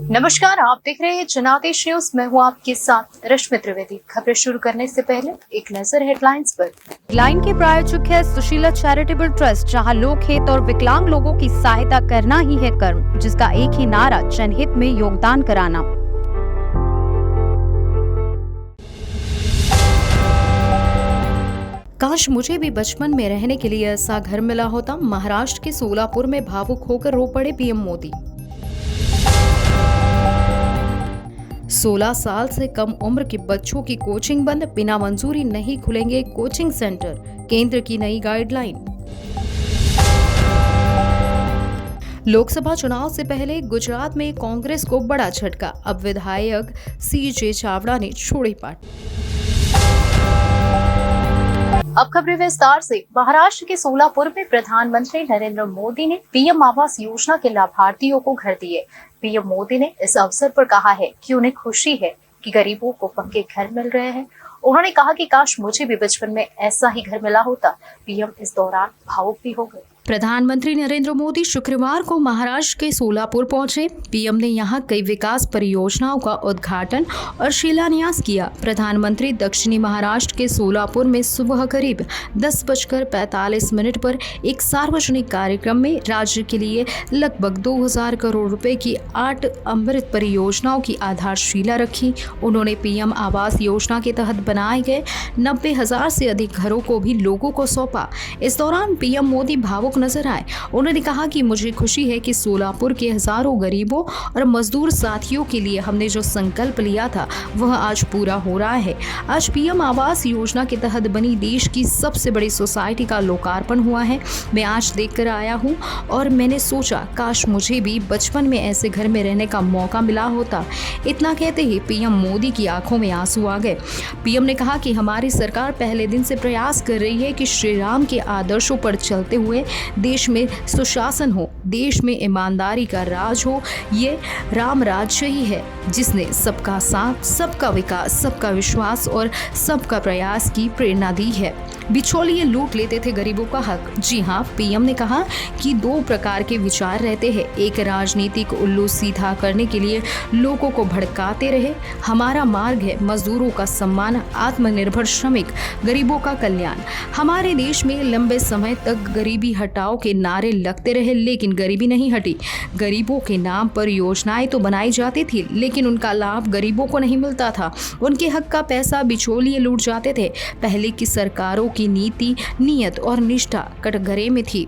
नमस्कार, आप देख रहे हैं जनादेश न्यूज। मैं हूं आपके साथ रश्मि त्रिवेदी। खबरें शुरू करने से पहले एक नजर हेडलाइंस पर। लाइन के प्रायोजक है सुशीला चैरिटेबल ट्रस्ट, जहां लोक हित और विकलांग लोगों की सहायता करना ही है कर्म, जिसका एक ही नारा जनहित में योगदान कराना। काश मुझे भी बचपन में रहने के लिए ऐसा घर मिला होता। महाराष्ट्र के सोलापुर में भावुक होकर रो पड़े पीएम मोदी। 16 साल से कम उम्र के बच्चों की कोचिंग बंद, बिना मंजूरी नहीं खुलेंगे कोचिंग सेंटर, केंद्र की नई गाइडलाइन। लोकसभा चुनाव से पहले गुजरात में कांग्रेस को बड़ा झटका, अब विधायक सीजे चावड़ा ने छोड़ी पार्टी। अब खबरें विस्तार से। महाराष्ट्र के सोलापुर में प्रधानमंत्री नरेंद्र मोदी ने पीएम आवास योजना के लाभार्थियों को घर दिए। पीएम मोदी ने इस अवसर पर कहा है कि उन्हें खुशी है कि गरीबों को पक्के घर मिल रहे हैं। उन्होंने कहा कि काश मुझे भी बचपन में ऐसा ही घर मिला होता। पीएम इस दौरान भावुक भी हो गए। प्रधानमंत्री नरेंद्र मोदी शुक्रवार को महाराष्ट्र के सोलापुर पहुंचे। पीएम ने यहां कई विकास परियोजनाओं का उद्घाटन और शिलान्यास किया। प्रधानमंत्री दक्षिणी महाराष्ट्र के सोलापुर में सुबह करीब 10:45 पर एक सार्वजनिक कार्यक्रम में राज्य के लिए लगभग 2000 करोड़ रुपए की 8 अमृत परियोजनाओं की आधारशिला रखी। उन्होंने पीएम आवास योजना के तहत बनाए गए 90,000 से अधिक घरों को भी लोगों को सौंपा। इस दौरान पीएम मोदी भावुक नजर आए। उन्होंने कहा कि मुझे खुशी है कि सोलापुर के हजारों गरीबों और मजदूर साथियों के लिए हमने जो संकल्प लिया था वह आज पूरा हो रहा है। आज पीएम आवास योजना के तहत बनी देश की सबसे बड़ी सोसाइटी का लोकार्पण हुआ है। मैं आज देखकर आया हूं और मैंने सोचा काश मुझे भी बचपन में ऐसे घर में रहने का मौका मिला होता। इतना कहते ही पीएम मोदी की आंखों में आंसू आ गए। पीएम ने कहा कि हमारी सरकार पहले दिन से प्रयास कर रही है कि श्री राम के आदर्शों पर चलते हुए देश में सुशासन हो, देश में ईमानदारी का राज हो। ये राम राज्य ही है जिसने सबका साथ, सबका विकास, सबका विश्वास और सबका प्रयास की प्रेरणा दी है। बिचौलिए लूट लेते थे गरीबों का हक। जी हाँ, पीएम ने कहा कि 2 प्रकार के विचार रहते हैं। एक राजनीतिक उल्लू सीधा करने के लिए लोगों को भड़काते रहे। हमारा मार्ग है मजदूरों का सम्मान, आत्मनिर्भर श्रमिक, गरीबों का कल्याण। हमारे देश में लंबे समय तक गरीबी हटाओ के नारे लगते रहे, लेकिन गरीबी नहीं हटी। गरीबों के नाम पर योजनाएं तो बनाई जाती थी, लेकिन उनका लाभ गरीबों को नहीं मिलता था। उनके हक का पैसा बिचौलिए लूट जाते थे। पहले की सरकारों की नीति, नियत और निष्ठा कटघरे में थी।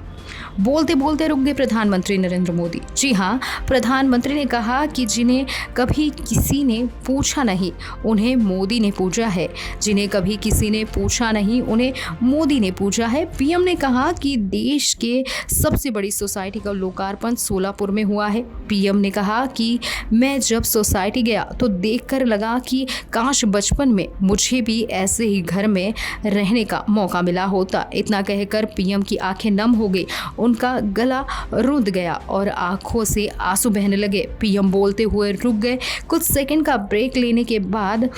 बोलते बोलते रुक गए प्रधानमंत्री नरेंद्र मोदी। जी हाँ, प्रधानमंत्री ने कहा कि जिन्हें कभी किसी ने पूछा नहीं उन्हें मोदी ने पूछा है, जिन्हें कभी किसी ने पूछा नहीं उन्हें मोदी ने पूछा है। पीएम ने कहा कि देश के सबसे बड़ी सोसाइटी का लोकार्पण सोलापुर में हुआ है। पीएम ने कहा कि मैं जब सोसाइटी गया तो देखकर लगा कि काश बचपन में मुझे भी ऐसे ही घर में रहने का मौका मिला होता। इतना कहकर पीएम की आंखें नम हो गई, उनका गला रुंध गया और आंखों से आंसू बहने लगे। पीएम बोलते हुए रुक गए। कुछ सेकंड का ब्रेक लेने के बाद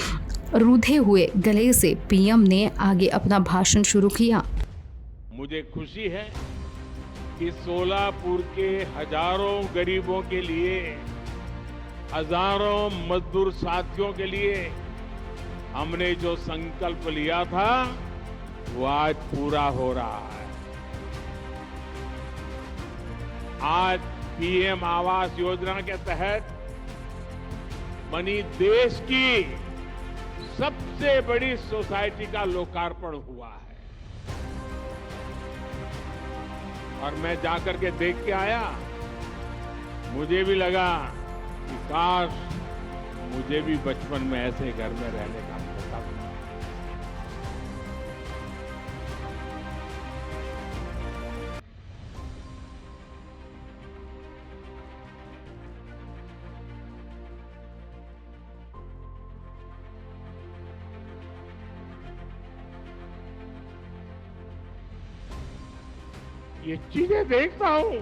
रुधे हुए गले से पीएम ने आगे अपना भाषण शुरू किया। मुझे खुशी है कि सोलापुर के हजारों गरीबों के लिए, हजारों मजदूर साथियों के लिए हमने जो संकल्प लिया था वो आज पूरा हो रहा है। आज पीएम आवास योजना के तहत बनी देश की सबसे बड़ी सोसाइटी का लोकार्पण हुआ है और मैं जाकर के देख के आया। मुझे भी लगा कि काश मुझे भी बचपन में ऐसे घर में रहने का मौका मिला। ये चीजें देखता हूं,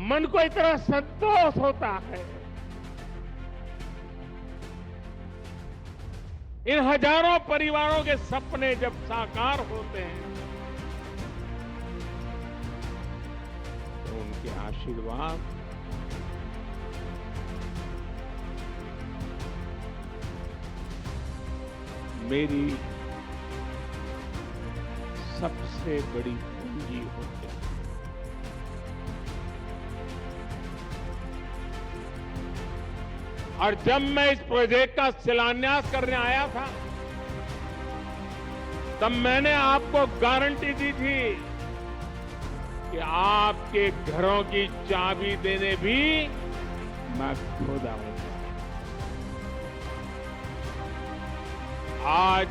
मन को इतना संतोष होता है। इन हजारों परिवारों के सपने जब साकार होते हैं तो उनका के आशीर्वाद मेरी सबसे बड़ी पूंजी होते हैं। और जब मैं इस प्रोजेक्ट का शिलान्यास करने आया था, तब मैंने आपको गारंटी दी थी कि आपके घरों की चाबी देने भी मैं खुद आऊंगा। आज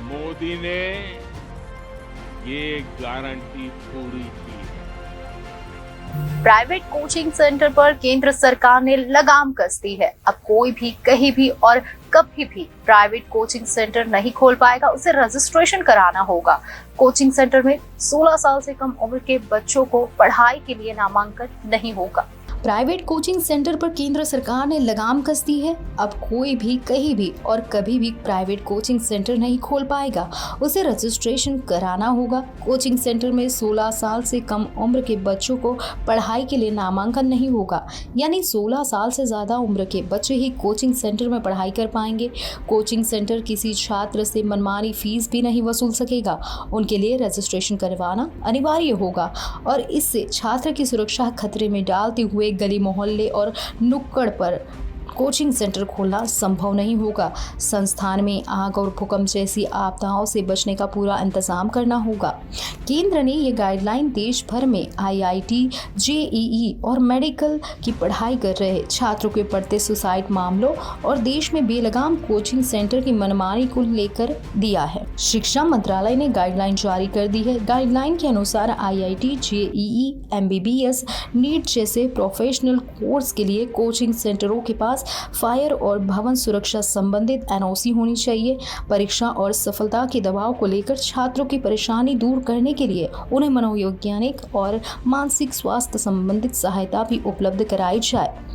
मोदी ने ये गारंटी पूरी की है। प्राइवेट कोचिंग सेंटर पर केंद्र सरकार ने लगाम कस दी है। अब कोई भी कहीं भी और कभी भी प्राइवेट कोचिंग सेंटर नहीं खोल पाएगा, उसे रजिस्ट्रेशन कराना होगा। कोचिंग सेंटर में 16 साल से कम उम्र के बच्चों को पढ़ाई के लिए नामांकन नहीं होगा। प्राइवेट कोचिंग सेंटर पर केंद्र सरकार ने लगाम कस दी है। अब कोई भी कहीं भी और कभी भी प्राइवेट कोचिंग सेंटर नहीं खोल पाएगा, उसे रजिस्ट्रेशन कराना होगा। कोचिंग सेंटर में 16 साल से कम उम्र के बच्चों को पढ़ाई के लिए नामांकन नहीं होगा, यानी 16 साल से ज़्यादा उम्र के बच्चे ही कोचिंग सेंटर में पढ़ाई कर पाएंगे। कोचिंग सेंटर किसी छात्र से मनमानी फीस भी नहीं वसूल सकेगा। उनके लिए रजिस्ट्रेशन करवाना अनिवार्य होगा और इससे छात्र की सुरक्षा खतरे में डालते हुए गली मोहल्ले और नुक्कड़ पर कोचिंग सेंटर खोलना संभव नहीं होगा। संस्थान में आग और भूकंप जैसी आपदाओं से बचने का पूरा इंतजाम करना होगा। केंद्र ने ये गाइडलाइन देश भर में IIT, JEE और मेडिकल की पढ़ाई कर रहे छात्रों के बढ़ते सुसाइड मामलों और देश में बेलगाम कोचिंग सेंटर की मनमानी को लेकर दिया है। शिक्षा मंत्रालय ने गाइडलाइन जारी कर दी है। गाइडलाइन के अनुसार IIT, JEE, MBBS, NEET जैसे प्रोफेशनल कोर्स के लिए कोचिंग सेंटरों के पास फायर और भवन सुरक्षा संबंधित NOC होनी चाहिए। परीक्षा और सफलता के दबाव को लेकर छात्रों की परेशानी दूर करने के लिए उन्हें मनोवैज्ञानिक और मानसिक स्वास्थ्य संबंधित सहायता भी उपलब्ध कराई जाए।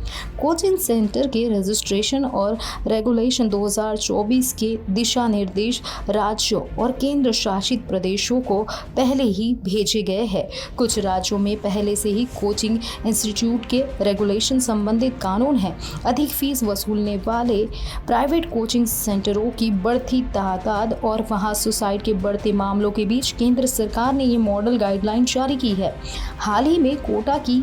कोचिंग सेंटर के रजिस्ट्रेशन और रेगुलेशन 2024 के दिशा निर्देश राज्यों और केंद्र शासित प्रदेशों को पहले ही भेजे गए हैं। कुछ राज्यों में पहले से ही कोचिंग इंस्टीट्यूट के रेगुलेशन संबंधित कानून हैं। अधिक फीस वसूलने वाले प्राइवेट कोचिंग सेंटरों की बढ़ती तादाद और वहां सुसाइड के बढ़ते मामलों के बीच केंद्र सरकार ने ये मॉडल गाइडलाइन जारी की है। हाल ही में कोटा की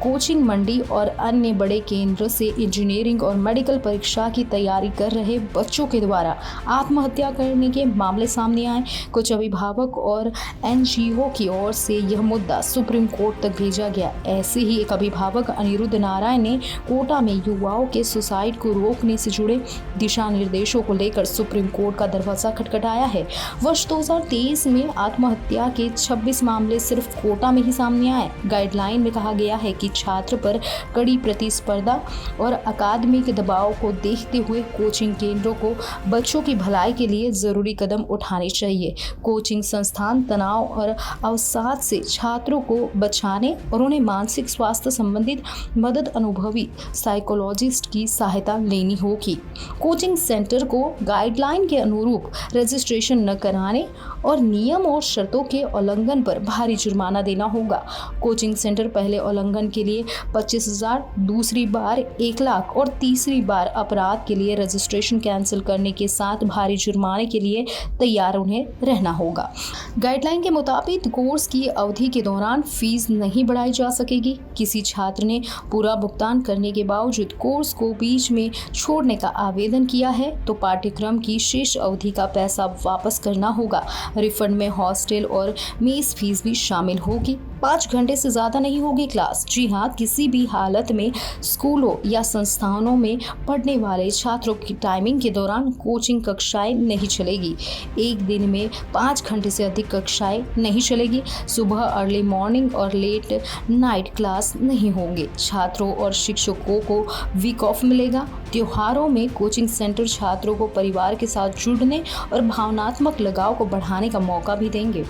कोचिंग मंडी और अन्य बड़े केंद्र से इंजीनियरिंग और मेडिकल परीक्षा की तैयारी कर रहे बच्चों के द्वारा आत्महत्या करने के मामले सामने आए। कुछ अभिभावक और NGO की ओर से यह मुद्दा सुप्रीम कोर्ट तक भेजा गया। ऐसे ही एक अभिभावक अनिरुद्ध नारायण ने कोटा में युवाओं के सुसाइड को रोकने से जुड़े दिशा निर्देशों को लेकर सुप्रीम कोर्ट का दरवाजा खटखटाया है। वर्ष 2023 में आत्महत्या के 26 मामले सिर्फ कोटा में ही सामने आए। गाइडलाइन में कहा गया है कि छात्र पर कड़ी प्रतिस्पर्धा और अकादमिक दबाव को देखते हुए कोचिंग केंद्रों को बच्चों की भलाई के लिए जरूरी कदम उठाने चाहिए। कोचिंग संस्थान तनाव और अवसाद से छात्रों को बचाने और उन्हें मानसिक स्वास्थ्य संबंधित मदद अनुभवी साइकोलॉजिस्ट की सहायता लेनी होगी। कोचिंग सेंटर को गाइडलाइन के अनुरूप रजिस्ट्रेशन न कराने और नियम और शर्तों के उल्लंघन पर भारी जुर्माना देना होगा। कोचिंग सेंटर पहले उल्लंघन के लिए 25,000, दूसरी बार 1 लाख और तीसरी बार अपराध के लिए रजिस्ट्रेशन कैंसिल करने के साथ भारी जुर्माने के लिए तैयार उन्हें रहना होगा। गाइडलाइन के मुताबिक कोर्स की अवधि के दौरान फीस नहीं बढ़ाई जा सकेगी। किसी छात्र ने पूरा भुगतान करने के बावजूद कोर्स को बीच में छोड़ने का आवेदन किया है तो पाठ्यक्रम की शेष अवधि का पैसा वापस करना होगा। रिफंड में हॉस्टल और मेस फीस भी शामिल होगी। 5 घंटे से ज़्यादा नहीं होगी क्लास। जी हाँ, किसी भी हालत में स्कूलों या संस्थानों में पढ़ने वाले छात्रों की टाइमिंग के दौरान कोचिंग कक्षाएं नहीं चलेगी। एक दिन में 5 घंटे से अधिक कक्षाएं नहीं चलेगी। सुबह अर्ली मॉर्निंग और लेट नाइट क्लास नहीं होंगे। छात्रों और शिक्षकों को वीक ऑफ मिलेगा। त्योहारों में कोचिंग सेंटर छात्रों को परिवार के साथ जुड़ने और भावनात्मक लगाव को बढ़ाने का मौका भी देंगे।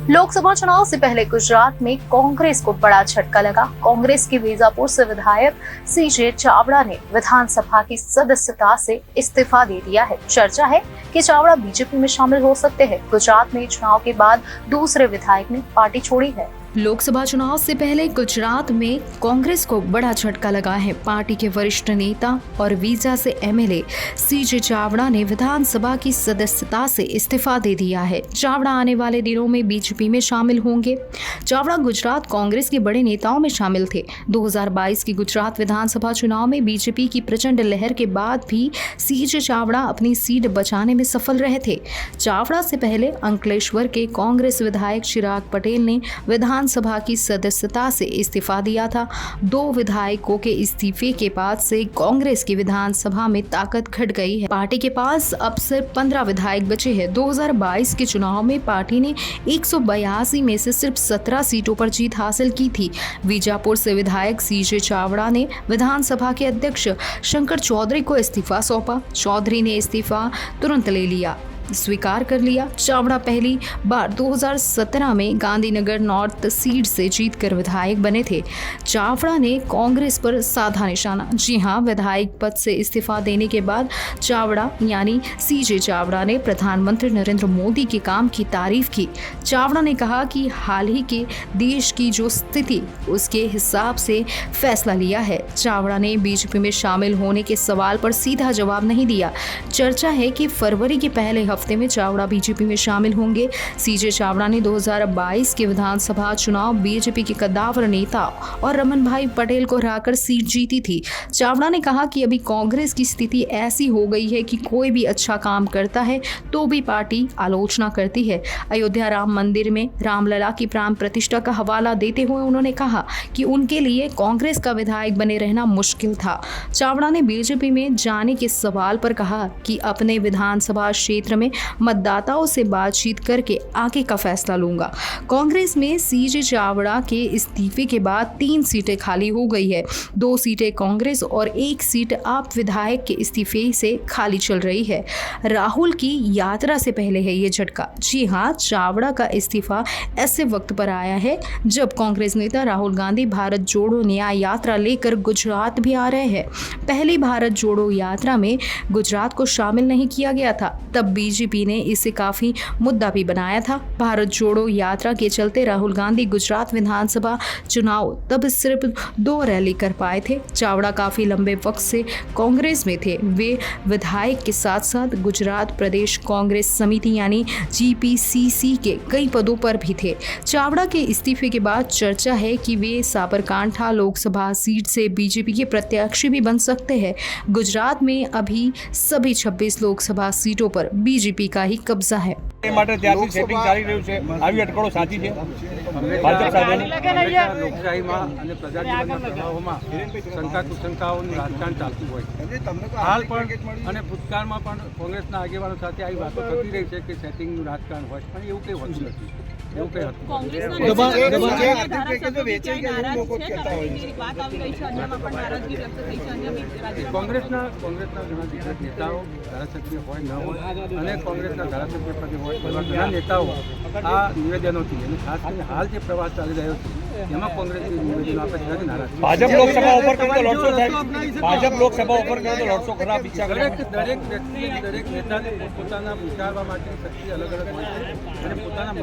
लोकसभा चुनाव से पहले गुजरात में कांग्रेस को बड़ा झटका लगा। कांग्रेस के वीजापुर से विधायक CJ चावड़ा ने विधानसभा की सदस्यता से इस्तीफा दे दिया है। चर्चा है कि चावड़ा बीजेपी में शामिल हो सकते हैं। गुजरात में चुनाव के बाद दूसरे विधायक ने पार्टी छोड़ी है। लोकसभा चुनाव से पहले गुजरात में कांग्रेस को बड़ा झटका लगा है। पार्टी के वरिष्ठ नेता और वीजा से एमएलए सीजे चावड़ा ने विधानसभा की सदस्यता से इस्तीफा दे दिया है। चावड़ा आने वाले दिनों में बीजेपी में शामिल होंगे। चावड़ा गुजरात कांग्रेस के बड़े नेताओं में शामिल थे। 2022 की गुजरात विधानसभा चुनाव में बीजेपी की प्रचंड लहर के बाद भी सीजे चावड़ा अपनी सीट बचाने में सफल रहे थे। चावड़ा से पहले अंकलेश्वर के कांग्रेस विधायक चिराग पटेल ने विधानसभा की सदस्यता से इस्तीफा दिया था। 2 विधायकों के इस्तीफे के बाद से कांग्रेस की विधानसभा में ताकत घट गई है। पार्टी के पास अब सिर्फ 15 विधायक बचे हैं। 2022 के चुनाव में पार्टी ने 182 में से सिर्फ 17 सीटों पर जीत हासिल की थी। बीजापुर से विधायक सीजे चावड़ा ने विधानसभा के अध्यक्ष शंकर चौधरी को इस्तीफा सौंपा। चौधरी ने इस्तीफा तुरंत ले लिया, स्वीकार कर लिया। चावड़ा पहली बार 2017 में गांधीनगर नॉर्थ सीट से जीतकर विधायक बने थे। चावड़ा ने कांग्रेस पर साधा निशाना। जी हां, विधायक पद से इस्तीफा देने के बाद चावड़ा यानी सीजे चावड़ा ने प्रधानमंत्री नरेंद्र मोदी के काम की तारीफ की। चावड़ा ने कहा कि हाल ही के देश की जो स्थिति उसके हिसाब से फैसला लिया है। चावड़ा ने बीजेपी में शामिल होने के सवाल पर सीधा जवाब नहीं दिया। चर्चा है कि फरवरी के पहले हफ्ते में चावड़ा बीजेपी में शामिल होंगे। सीजे चावड़ा ने 2022 के विधानसभा चुनाव बीजेपी के कद्दावर नेता और रमन भाई पटेल को हराकर सीट जीती थी। चावड़ा ने कहा कि अभी कांग्रेस की स्थिति ऐसी हो गई है कि कोई भी अच्छा काम करता है तो भी पार्टी आलोचना करती है। अयोध्या राम मंदिर में रामलला की प्राण प्रतिष्ठा का हवाला देते हुए उन्होंने कहा कि उनके लिए कांग्रेस का विधायक बने रहना मुश्किल था। चावड़ा ने बीजेपी में जाने के सवाल पर कहा कि अपने विधानसभा क्षेत्र में मतदाताओं से बातचीत करके आगे का फैसला लूंगा। कांग्रेस में सीजे चावड़ा के इस्तीफे के बाद 3 सीटें खाली हो गई है। 2 सीटें कांग्रेस और 1 सीट आप विधायक के इस्तीफे से खाली चल रही है। राहुल की यात्रा से पहले है ये झटका। जी हां, चावड़ा का इस्तीफा ऐसे वक्त पर आया है जब कांग्रेस नेता राहुल गांधी भारत जोड़ो न्याय यात्रा लेकर गुजरात भी आ रहे हैं। पहली भारत जोड़ो यात्रा में गुजरात को शामिल नहीं किया गया था, तब बीजेपी ने इसे काफी मुद्दा भी बनाया था। भारत जोड़ो यात्रा के चलते राहुल गांधी गुजरात विधानसभा चुनाव तब सिर्फ 2 रैली कर पाए थे। चावड़ा काफी लंबे वक्त से कांग्रेस में थे। वे विधायक के साथ साथ गुजरात प्रदेश कांग्रेस समिति यानी GPCC के कई पदों पर भी थे। चावड़ा के इस्तीफे के बाद चर्चा है कि वे साबरकांठा लोकसभा सीट से बीजेपी के प्रत्याशी भी बन सकते हैं। गुजरात में अभी सभी 26 लोकसभा सीटों पर बीजेपी का ही कब्जा है। એ માટે ત્યારથી સેટિંગ ચાલી રહ્યું છે। આવી અટકળો સાચી છે ભાજપ સાથેની લોકશાહીમાં અને પ્રજાતંત્રના પ્રભાવોમાં શંકા કુશંકાઓનું રાજકારણ ચાલતું હોય છે। હાલ પણ અને ભૂતકાળમાં પણ કોંગ્રેસના આગેવાનો સાથે આવી વાતો થતી રહી છે કે સેટિંગનું રાજકારણ હોય છે, પણ એવું કંઈ હોતું નથી। એવું કંઈ હતું કોંગ્રેસના ઘણા દિગ્ગજ નેતાઓ ધારાસભ્ય હોય ન હોય અને કોંગ્રેસના ધારાસભ્ય પદે હોય એવા ઘણા નેતાઓ આ નિવેદનોથી અને ખાસ કરીને હાલ જે પ્રવાસ ચાલી રહ્યો છે એમાં કોંગ્રેસની નિવેદનો આપે છે નારાજ છે। ભાજપ લોકસભા ઓફર કરે તો લડશો સાહેબ, ભાજપ લોકસભા ઓફર કરે તો લડશો ખરા ઈચ્છા કરે? દરેક વ્યક્તિ દરેક નેતાને પોતાના વિચારવા માટેની શક્તિ અલગ અલગ હોય છે અને પોતાના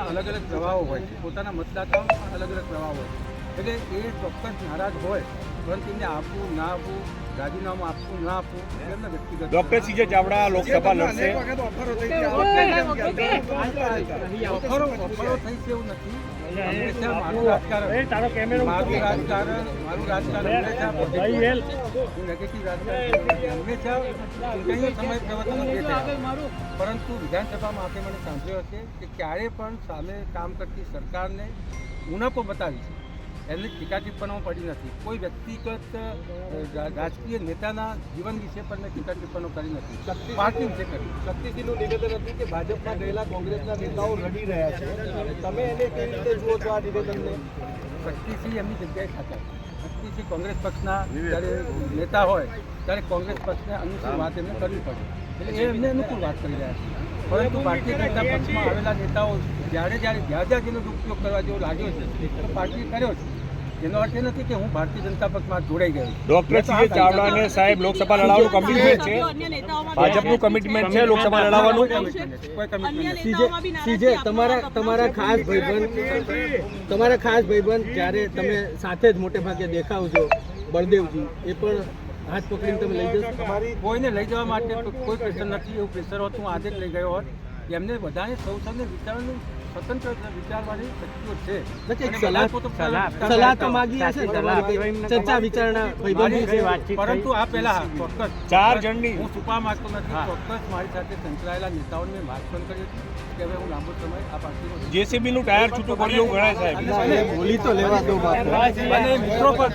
અલગ અલગ પ્રવાહો હોય છે, પોતાના મતદાતાઓના પણ અલગ અલગ પ્રવાહો હોય છે। એટલે એ ચોક્કસ નારાજ હોય પરંતુ એમને આપવું ના આપવું, રાજીનામું આપવું ના આપવું એમના વ્યક્તિગત। ડોક્ટર સીજે ચાવડા લોકસભા લડશે? ઓફરો થઈ છે એવું નથી। હંમેશા મારું રાજકારણ નેગેટિવ રાજકારણ હંમેશા ચૂંટણીનો સમય પ્રવર્તન જે થયા, પરંતુ વિધાનસભામાં આપણે મને સાંભળ્યો હશે કે ક્યારે પણ સામે કામ કરતી સરકારને ઉણપો બતાવી છે, એમને ટીકા ટિપ્પણીઓ પડી નથી। કોઈ વ્યક્તિગત રાજકીય નેતાના જીવન વિશે પણ મેં ટીકા ટિપ્પણીઓ કરી નથી, પાર્ટી વિશે કરી। શક્તિસિંહનું નિવેદન હતું કે ભાજપમાં ગયેલા કોંગ્રેસના નેતાઓ લડી રહ્યા છે, તમે એને કેવી રીતે જુઓ છો આ નિવેદનને? શક્તિસિંહ એમની જગ્યાએ સાચા છે। શક્તિસિંહ કોંગ્રેસ પક્ષના જ્યારે નેતા હોય ત્યારે કોંગ્રેસ પક્ષને અનુકૂળ વાત એમને કરવી પડે, એટલે એ એમને અનુકૂળ વાત કરી રહ્યા છે। પરંતુ ભારતીય જનતા પક્ષમાં આવેલા નેતાઓ જ્યારે જેનો દુરુપયોગ કરવા જેવો લાગ્યો છે તો પાર્ટીએ કર્યો છે, એનો અર્થ એ નથી કે હું ભારતીય જનતા પક્ષમાં જોડાઈ ગયો છું. ડોક્ટર સીએ ચાવડાને સાહેબ લોકસભા લડાવવાનું કમિટમેન્ટ છે, ભાજપનું કમિટમેન્ટ છે લોકસભા લડાવવાનું. કોઈ કમિટમેન્ટ નથી. સીજે તમારા ખાસ ભાઈબંધ જ્યારે તમે સાથે જ મોટે ભાગે દેખાવ છો બળદેવજી, એ પણ હાથ પકડીને તમે લઈ જશો? કોઈને લઈ જવા માટે કોઈ પ્રેશર નથી. એવું પ્રેશર હોત હું આજે જ લઈ ગયો હોત. એમને બધાને સૌને વિચારવાનું સ્વતંત્ર વિચારવાની શક્તિઓ છે. નથી, સલાહ તો માગી હશે ને તમારી કંઈ ચર્ચા વિચારણા ભાઈબંધી, પરંતુ આ પહેલા ચોક્કસ 4 જણની હું છુપા માંગતો નથી. ચોક્કસ મારી સાથે સંકળાયેલા નેતાઓને મેં માર્ગદર્શન કર્યું છે કે હવે હું લાંબો સમય આ પાર્ટીનો JCB નું ટાયર છૂટું પડ્યું એવું ગણાય સાહેબ. બોલી તો લેવા દો બાપુ. અને મિત્રો પણ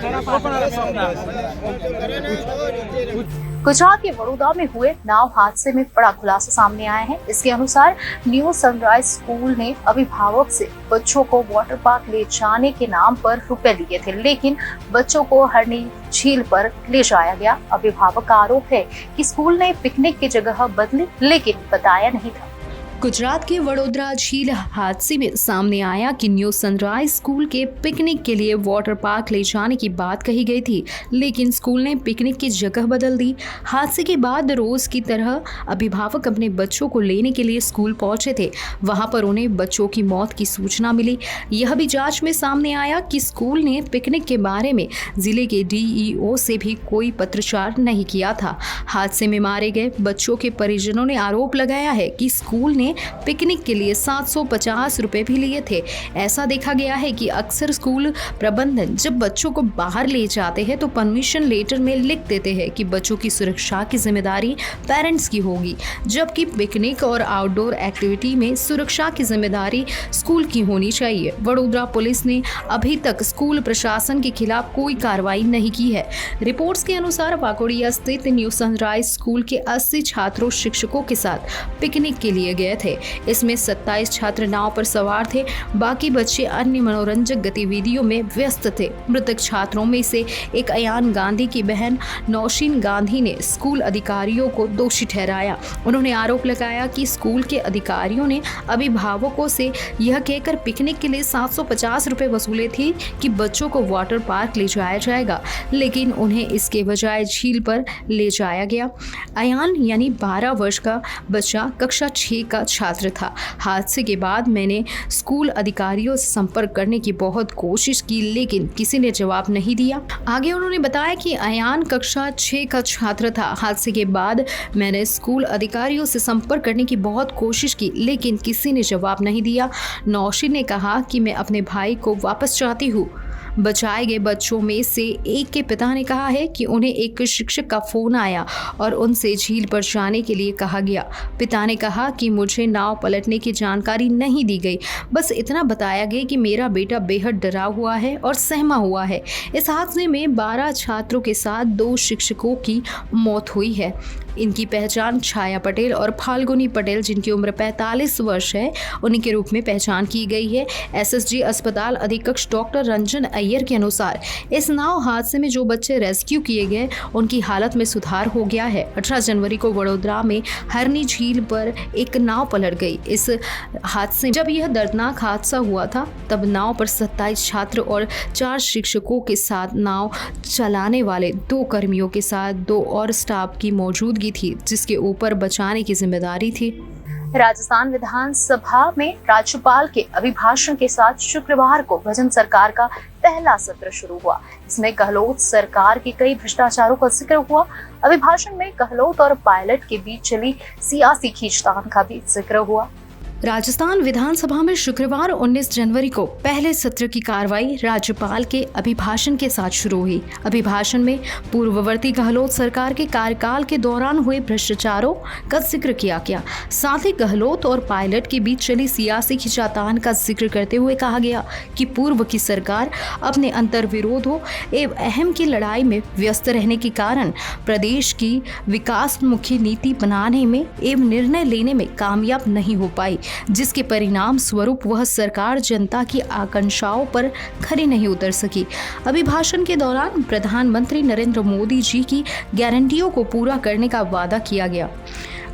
गुजरात के बड़ौदा में हुए नाव हादसे में बड़ा खुलासा सामने आया है। इसके अनुसार न्यू सनराइज स्कूल ने अभिभावक से बच्चों को वाटर पार्क ले जाने के नाम पर रुपए लिए थे, लेकिन बच्चों को हरनी झील पर ले जाया गया। अभिभावक का आरोप है कि स्कूल ने पिकनिक की जगह बदली, लेकिन बताया नहीं था। गुजरात के वडोदरा झील हादसे में सामने आया कि न्यू सनराइज स्कूल के पिकनिक के लिए वाटर पार्क ले जाने की बात कही गई थी, लेकिन स्कूल ने पिकनिक की जगह बदल दी। हादसे के बाद रोज की तरह अभिभावक अपने बच्चों को लेने के लिए स्कूल पहुंचे थे। वहां पर उन्हें बच्चों की मौत की सूचना मिली। यह भी जांच में सामने आया कि स्कूल ने पिकनिक के बारे में जिले के DEO से भी कोई पत्राचार नहीं किया था। हादसे में मारे गए बच्चों के परिजनों ने आरोप लगाया है कि स्कूल ने पिकनिक के लिए 750 रुपए भी लिए थे। ऐसा देखा गया है कि अक्सर स्कूल प्रबंधन जब बच्चों को बाहर ले जाते हैं तो परमिशन लेटर में लिख देते हैं कि बच्चों की सुरक्षा की जिम्मेदारी पेरेंट्स की होगी, जबकि पिकनिक और आउटडोर एक्टिविटी में सुरक्षा की जिम्मेदारी स्कूल की होनी चाहिए। वडोदरा पुलिस ने अभी तक स्कूल प्रशासन के खिलाफ कोई कार्रवाई नहीं की है। रिपोर्ट्स के अनुसार वाकोड़िया स्थित न्यू सनराइज स्कूल के 80 छात्रों शिक्षकों के साथ पिकनिक के लिए गए थे। इसमें 27 छात्र नाव पर सवार थे, बाकी बच्चे अन्य मनोरंजक गतिविधियों में व्यस्त थे। मृतक छात्रों में से एक अयान गांधी की बहन नौशीन गांधी ने स्कूल अधिकारियों को दोषी ठहराया। उन्होंने आरोप लगाया कि स्कूल के अधिकारियों ने अभिभावकों से यह कहकर पिकनिक के लिए 750 रुपए वसूले थे कि बच्चों को वाटर पार्क ले जाया जाएगा, लेकिन उन्हें इसके बजाय झील पर ले जाया गया। अयान यानी 12 वर्ष का बच्चा कक्षा 6 का छात्र था। हादसे के बाद मैंने स्कूल अधिकारियों से संपर्क करने की बहुत कोशिश की, लेकिन किसी ने जवाब नहीं दिया। आगे उन्होंने बताया कि अयान कक्षा 6 का छात्र था। हादसे के बाद मैंने स्कूल अधिकारियों से संपर्क करने की बहुत कोशिश की, लेकिन किसी ने जवाब नहीं दिया। नौशीन ने कहा कि मैं अपने भाई को वापस चाहती हूँ। बचाए गए बच्चों में से एक के पिता ने कहा है कि उन्हें एक शिक्षक का फोन आया और उनसे झील पर जाने के लिए कहा गया। पिता ने कहा कि मुझे नाव पलटने की जानकारी नहीं दी गई, बस इतना बताया गया कि मेरा बेटा बेहद डरा हुआ है और सहमा हुआ है। इस हादसे में 12 छात्रों के साथ 2 शिक्षकों की मौत हुई है। इनकी पहचान छाया पटेल और फाल्गुनी पटेल, जिनकी उम्र 45 वर्ष है, उन्हीं के रूप में पहचान की गई है। SSG अस्पताल अधीक्षक डॉक्टर रंजन अय्यर के अनुसार इस नाव हादसे में जो बच्चे रेस्क्यू किए गए उनकी हालत में सुधार हो गया है। 18 जनवरी को वडोदरा में हरनी झील पर एक नाव पलट गई। इस हादसे जब यह दर्दनाक हादसा हुआ था तब नाव पर 27 छात्र और 4 शिक्षकों के साथ नाव चलाने वाले 2 कर्मियों के साथ 2 और स्टाफ की मौजूदगी थी, जिसके ऊपर बचाने की जिम्मेदारी थी। राजस्थान विधानसभा में राज्यपाल के अभिभाषण के साथ शुक्रवार को भजन सरकार का पहला सत्र शुरू हुआ। इसमें गहलोत सरकार के कई भ्रष्टाचारों का जिक्र हुआ। अभिभाषण में गहलोत और पायलट के बीच चली सियासी खींचतान का भी जिक्र हुआ। राजस्थान विधानसभा में शुक्रवार 19 जनवरी को पहले सत्र की कार्रवाई राज्यपाल के अभिभाषण के साथ शुरू हुई। अभिभाषण में पूर्ववर्ती गहलोत सरकार के कार्यकाल के दौरान हुए भ्रष्टाचारों का जिक्र किया गया। साथ ही गहलोत और पायलट के बीच चली सियासी खींचातान का जिक्र करते हुए कहा गया कि पूर्व की सरकार अपने अंतर्विरोधों एवं अहम की लड़ाई में व्यस्त रहने के कारण प्रदेश की विकासमुखी नीति बनाने में एवं निर्णय लेने में कामयाब नहीं हो पाई, जिसके परिणाम स्वरूप वह सरकार जनता की आकांक्षाओं पर खरी नहीं उतर सकी। अभिभाषण के दौरान प्रधानमंत्री नरेंद्र मोदी जी की गारंटियों को पूरा करने का वादा किया गया।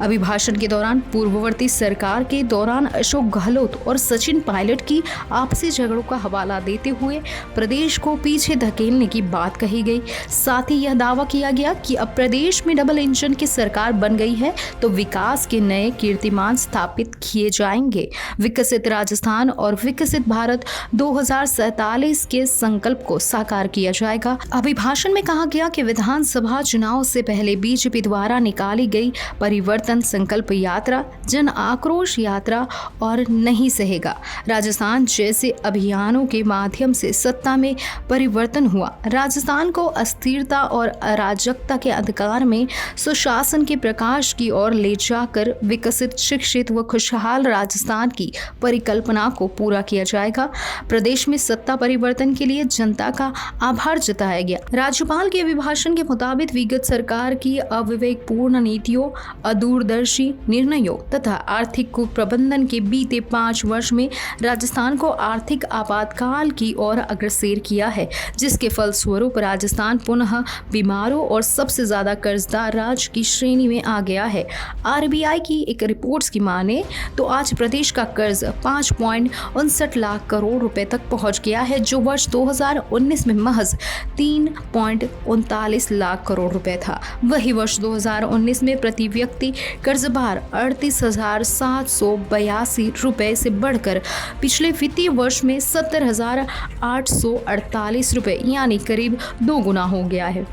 अभिभाषण के दौरान पूर्ववर्ती सरकार के दौरान अशोक गहलोत और सचिन पायलट की आपसी झगड़ों का हवाला देते हुए प्रदेश को पीछे धकेलने की बात कही गई। साथ ही यह दावा किया गया कि अब प्रदेश में डबल इंजन की सरकार बन गई है तो विकास के नए कीर्तिमान स्थापित किए जाएंगे। विकसित राजस्थान और विकसित भारत 2047 के संकल्प को साकार किया जाएगा। अभिभाषण में कहा गया कि विधानसभा चुनाव से पहले बीजेपी द्वारा निकाली गई परिवर्तन संकल्प यात्रा जन आक्रोश यात्रा और नहीं सहेगा। राजस्थान जैसे अभियानों के माध्यम से सत्ता में परिवर्तन हुआ। राजस्थान को अस्थिरता और अराजकता के अंधकार में सुशासन के प्रकाश की ओर ले जाकर विकसित, शिक्षित व खुशहाल राजस्थान की परिकल्पना को पूरा किया जाएगा। प्रदेश में सत्ता परिवर्तन के लिए जनता का आभार जताया गया। राज्यपाल के अभिभाषण के मुताबिक विगत सरकार की अविवेकपूर्ण नीतियों, अदूरदर्शी निर्णयों तथा आर्थिक कुप्रबंधन के बीते 5 वर्ष में राजस्थान को आर्थिक आपातकाल की ओर अग्रसर किया है, जिसके फलस्वरूप राजस्थान पुनः बीमारों और सबसे ज्यादा कर्जदार राज्य की श्रेणी में आ गया है। आरबीआई की एक रिपोर्ट की माने तो आज प्रदेश का कर्ज 5.59 लाख करोड़ रुपए तक पहुंच गया है, जो वर्ष 2019 में महज 3.39 लाख करोड़ रुपए था। वही वर्ष 2019 में प्रति व्यक्ति कर्ज भार 38,782 रुपए से बढ़कर पिछले वित्तीय वर्ष में 70,848 रुपए यानी करीब 2 गुना हो गया है।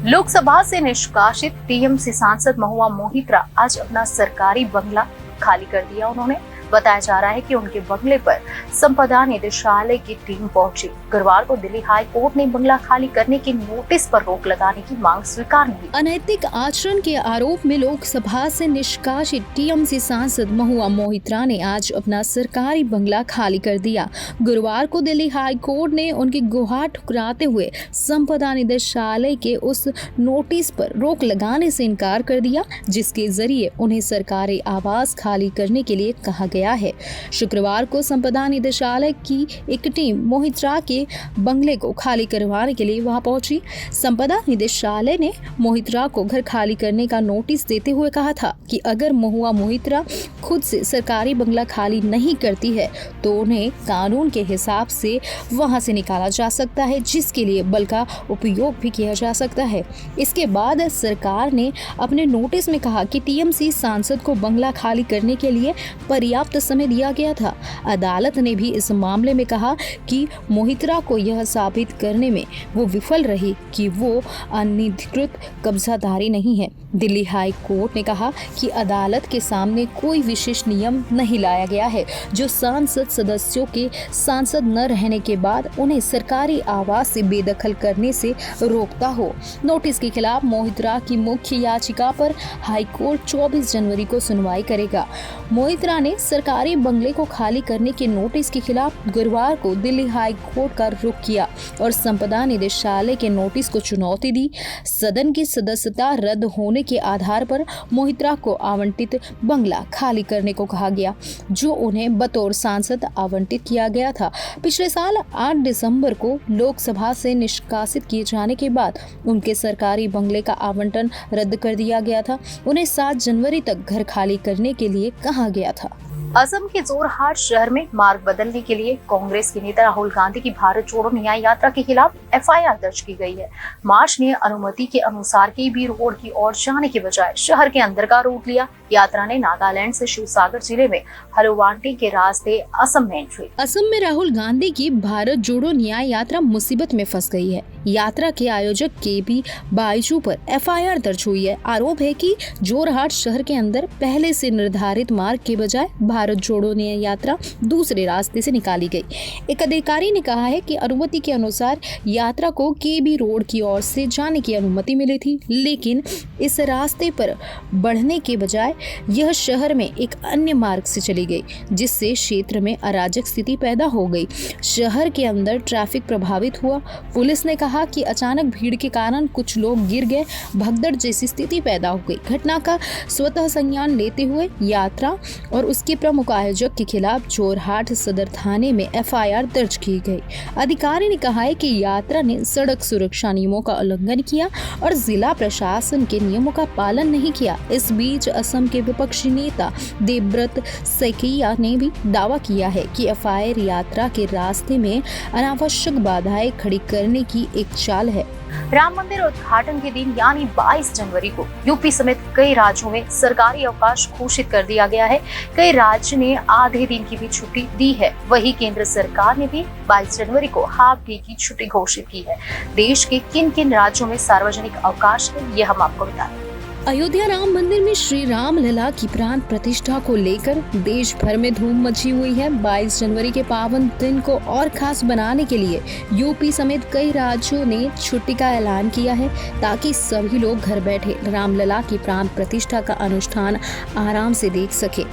लोकसभा से निष्कासित टीएमसी सांसद महुआ मोहित्रा आज अपना सरकारी बंगला खाली कर दिया। उन्होंने बताया जा रहा है कि उनके बंगले पर संपदा निदेशालय की टीम पहुंची। गुरुवार को दिल्ली हाई कोर्ट ने बंगला खाली करने की नोटिस पर रोक लगाने की मांग स्वीकार नहीं की। अनैतिक आचरण के आरोप में लोकसभा से निष्कासित टीएमसी सांसद महुआ मोहित्रा ने आज अपना सरकारी बंगला खाली कर दिया। गुरुवार को दिल्ली हाई कोर्ट ने उनकी गुहार ठुकराते हुए संपदा निदेशालय के उस नोटिस पर रोक लगाने से इनकार कर दिया, जिसके जरिए उन्हें सरकारी आवास खाली करने के लिए कहा गया है। शुक्रवार को संपदा निदेशालय की एक टीम मोहित्रा के बंगले को खाली करवाने के लिए वहां पहुंची। संपदा निदेशालय ने मोहित्रा को घर खाली करने का नोटिस देते हुए कहा था कि अगर महुआ मोहित्रा खुद से सरकारी बंगला खाली नहीं करती है तो उन्हें कानून के हिसाब से वहां से निकाला जा सकता है, जिसके लिए बल का उपयोग भी किया जा सकता है। इसके बाद सरकार ने अपने नोटिस में कहा कि टीएमसी सांसद को बंगला खाली करने के लिए पर्याप्त समय दिया गया था। अदालत ने भी इस मामले में कहा कि मोहित्रा को यह साबित करने में वो विफल रही कि वो अनधिकृत कब्जाधारी नहीं है। दिल्ली हाई कोर्ट ने कहा कि अदालत के सामने कोई विशेष नियम नहीं लाया गया है जो सांसद सदस्यों के सांसद न रहने के बाद उन्हें सरकारी आवास से बेदखल करने से रोकता हो। नोटिस के खिलाफ मोहित्रा की मुख्य याचिका पर हाई कोर्ट 24 जनवरी को सुनवाई करेगा। मोहित्रा ने सरकारी बंगले को खाली करने के नोटिस के खिलाफ गुरुवार को दिल्ली हाई कोर्ट का रुख किया और संपदा निदेशालय के नोटिस को चुनौती दी। सदन की सदस्यता रद्द होने के आधार पर मोहित्रा को आवंटित बंगला खाली करने को कहा गया, जो उन्हें बतौर सांसद आवंटित किया गया था। पिछले साल 8 दिसंबर को लोकसभा से निष्कासित किए जाने के बाद उनके सरकारी बंगले का आवंटन रद्द कर दिया गया था। उन्हें 7 जनवरी तक घर खाली करने के लिए कहा गया था। असम के जोरहाट शहर में मार्ग बदलने के लिए कांग्रेस के नेता राहुल गांधी की भारत जोड़ो न्याय यात्रा के खिलाफ एफआईआर दर्ज की गई है। मार्च ने अनुमति के अनुसार केबी रोड की ओर जाने के बजाय शहर के अंदर का रूट लिया। यात्रा ने नागालैंड से शिवसागर जिले में हलुवांटी के रास्ते असम में एंट्री। असम में राहुल गांधी की भारत जोड़ो न्याय यात्रा मुसीबत में फंस गई है। यात्रा के आयोजक केबी बाइजू पर एफआईआर दर्ज हुई है। आरोप है कि जोरहाट शहर के अंदर पहले से निर्धारित मार्ग के बजाय भारत जोड़ो न्याय यात्रा दूसरे रास्ते से निकाली गई। एक अधिकारी ने कहा है कि अनुमति के अनुसार यात्रा को केबी रोड की ओर से जाने की अनुमति मिली थी, लेकिन इस रास्ते पर बढ़ने के बजाय यह शहर में एक अन्य मार्ग से चली गई, जिससे क्षेत्र में अराजक स्थिति पैदा हो गई। शहर के अंदर ट्रैफिक प्रभावित हुआ। पुलिस ने कहा कि अचानक भीड़ के कारण कुछ लोग गिर गए, भगदड़ जैसी स्थिति पैदा हो गई। घटना का स्वतः संज्ञान लेते हुए यात्रा और उसके प्रमुख आयोजक के खिलाफ जोरहाट सदर थाने में एफआईआर दर्ज की गई। अधिकारी ने कहा है कि यात्रा ने सड़क सुरक्षा नियमों का उल्लंघन किया और जिला प्रशासन के नियमों का पालन नहीं किया। इस बीच असम के विपक्षी नेता देवव्रत सैकिया ने भी दावा किया है कि एफआईआर यात्रा के रास्ते में अनावश्यक बाधाएं खड़ी करने की एक चाल है। राम मंदिर उद्घाटन के दिन यानी 22 जनवरी को यूपी समेत कई राज्यों में सरकारी अवकाश घोषित कर दिया गया है। कई राज्य ने आधे दिन की भी छुट्टी दी है। वहीं केंद्र सरकार ने भी 22 जनवरी को हाफ डे की छुट्टी घोषित की है। देश के किन किन राज्यों में सार्वजनिक अवकाश है, ये हम आपको बताएं। अयोध्या राम मंदिर में श्री राम लला की प्राण प्रतिष्ठा को लेकर देश भर में धूम मची हुई है। 22 जनवरी के पावन दिन को और खास बनाने के लिए यूपी समेत कई राज्यों ने छुट्टी का ऐलान किया है ताकि सभी लोग घर बैठे रामलला की प्राण प्रतिष्ठा का अनुष्ठान आराम से देख सके।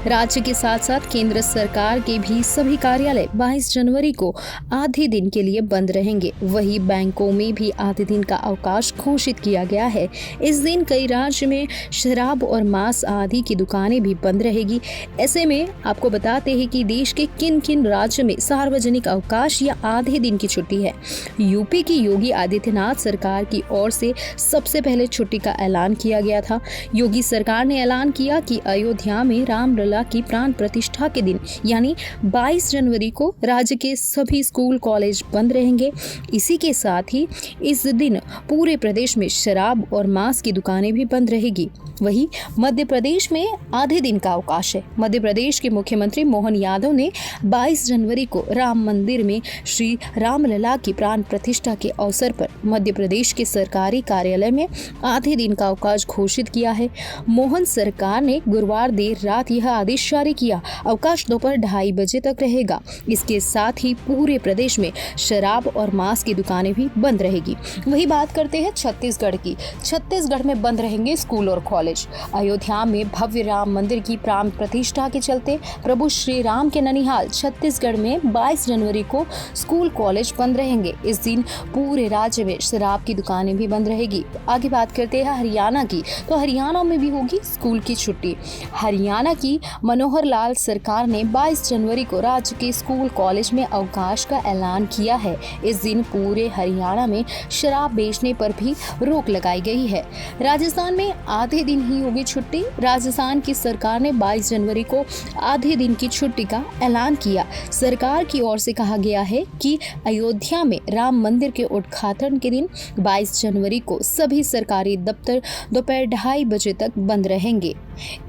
राज्य के साथ साथ केंद्र सरकार के भी सभी कार्यालय 22 जनवरी को आधे दिन के लिए बंद रहेंगे। वहीं बैंकों में भी आधे दिन का अवकाश घोषित किया गया है। इस दिन कई राज्य में शराब और मांस आदि की दुकानें भी बंद रहेगी। ऐसे में आपको बताते हैं कि देश के किन किन राज्य में सार्वजनिक अवकाश या आधे दिन की छुट्टी है। यूपी की योगी आदित्यनाथ सरकार की ओर से सबसे पहले छुट्टी का ऐलान किया गया था। योगी सरकार ने ऐलान किया कि अयोध्या में रामलला की प्राण प्रतिष्ठा के दिन यानी 22 जनवरी को राज्य के सभी स्कूल कॉलेज बंद रहेंगे। इसी के साथ ही इस दिन पूरे प्रदेश में शराब और मांस की दुकानें भी बंद रहेगी। वहीं मध्य प्रदेश में आधे दिन का अवकाश है। मध्य प्रदेश के मुख्यमंत्री मोहन यादव ने 22 जनवरी को राम मंदिर में श्री रामलला की प्राण प्रतिष्ठा के अवसर पर मध्य प्रदेश के सरकारी कार्यालय में आधे दिन का अवकाश घोषित किया है। मोहन सरकार ने गुरुवार देर रात यह आदेश जारी किया। अवकाश दोपहर 2:30 बजे तक रहेगा। इसके साथ ही पूरे प्रदेश में शराब और मांस की दुकानें भी बंद रहेगी। वही बात करते हैं छत्तीसगढ़ की। छत्तीसगढ़ में बंद रहेंगे स्कूल और कॉलेज। अयोध्या में भव्य राम मंदिर की प्राण प्रतिष्ठा के चलते प्रभु श्री राम के ननिहाल छत्तीसगढ़ में 22 जनवरी को स्कूल कॉलेज बंद रहेंगे। इस दिन पूरे राज्य में शराब की दुकानें भी बंद रहेगी। आगे बात करते हैं हरियाणा की। तो हरियाणा में भी होगी स्कूल की छुट्टी। हरियाणा की मनोहर लाल सरकार ने 22 जनवरी को राज्य के स्कूल कॉलेज में अवकाश का ऐलान किया है। इस दिन पूरे हरियाणा में शराब बेचने पर भी रोक लगाई गई है। राजस्थान में आधे दिन ही होगी छुट्टी। राजस्थान की सरकार ने 22 जनवरी को आधे दिन की छुट्टी का ऐलान किया। सरकार की ओर से कहा गया है कि अयोध्या में राम मंदिर के उद्घाटन के दिन 22 जनवरी को सभी सरकारी दफ्तर दोपहर 2:30 बजे तक बंद रहेंगे।